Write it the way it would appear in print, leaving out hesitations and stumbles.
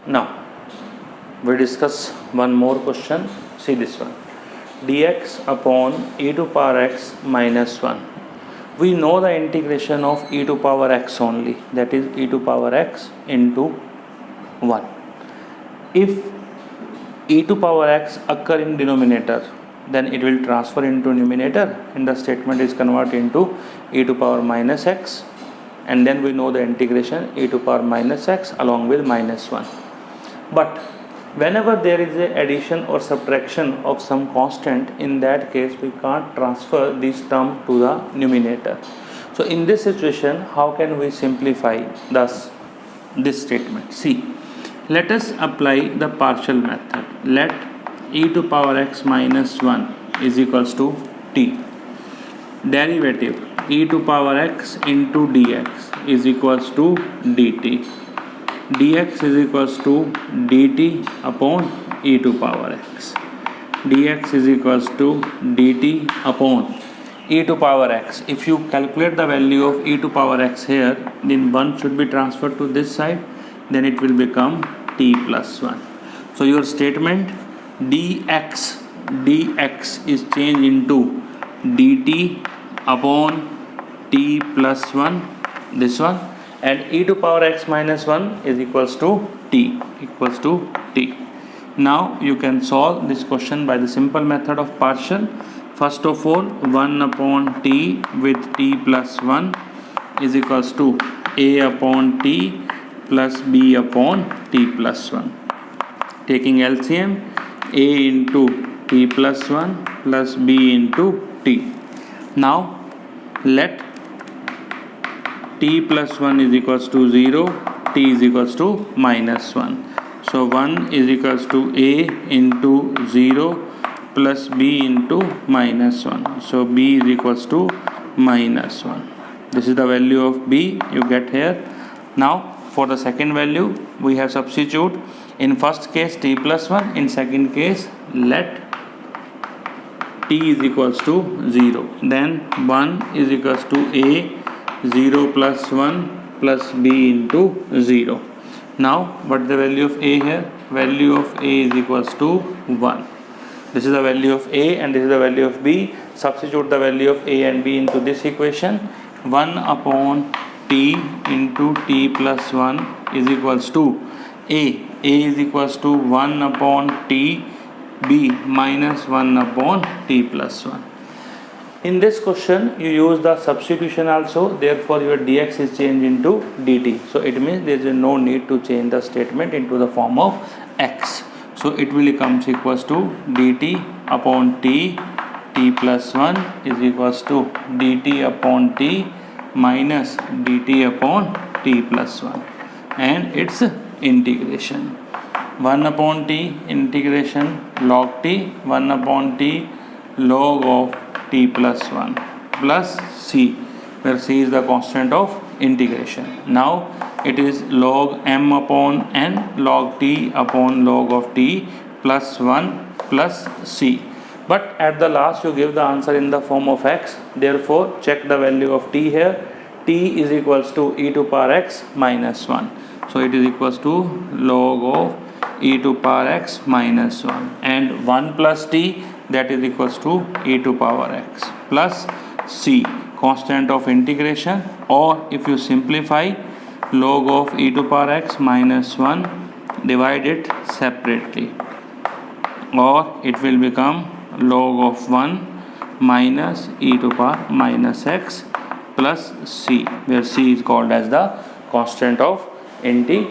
Now we discuss one more question. See this one, dx upon e to power x minus 1. We know the integration of e to power x only, that is e to power x into 1. If e to power x occur in denominator, then it will transfer into numerator and the statement is converted into e to power minus x, and then we know the integration e to power minus x along with minus 1. But whenever there is a addition or subtraction of some constant, in that case we can't transfer this term to the numerator. So in this situation, how can we simplify this statement? See, let us apply the partial method. Let e to power x minus 1 is equals to t. Derivative e to power x into dx is equals to dt. Dx is equals to dt upon e to power x. Dx is equals to dt upon e to power x. If you calculate the value of e to power x here, then 1 should be transferred to this side, then it will become t plus 1. So your statement dx is changed into dt upon t plus 1, this one, and e to power x minus 1 is equals to t. Now you can solve this question by the simple method of partial. First of all, 1 upon t with t plus 1 is equals to a upon t plus b upon t plus 1. Taking LCM, a into t plus 1 plus b into t. Now let t plus 1 is equals to 0, t is equals to minus 1. So 1 is equals to a into 0 plus b into minus 1. So b is equals to minus 1. This is the value of b you get here. Now for the second value, we have substitute. In first case t plus 1, in second case let t is equals to 0. Then 1 is equals to a 0 plus 1 plus b into 0. Now what is the value of a here? Value of a is equals to 1. This is the value of a and this is the value of b. Substitute the value of a and b into this equation. 1 upon t into t plus 1 is equals to a is equals to 1 upon t, b minus 1 upon t plus 1. In this question you use the substitution also, therefore your dx is changed into dt. So it means there is no need to change the statement into the form of x. So it will becomes equals to dt upon t plus 1 is equals to dt upon t minus dt upon t plus 1, and its integration. 1 upon t integration log t, 1 upon t log of t plus 1 plus c, where c is the constant of integration. Now it is log m upon n log t upon log of t plus 1 plus c. But at the last you give the answer in the form of x, therefore check the value of t here. T is equals to e to power x minus 1. So it is equals to log of e to power x minus 1, and 1 plus t, that is equals to e to power x plus c, constant of integration, or if you simplify, log of e to power x minus 1, divide it separately, or it will become log of 1 minus e to power minus x plus c, where c is called as the constant of integration.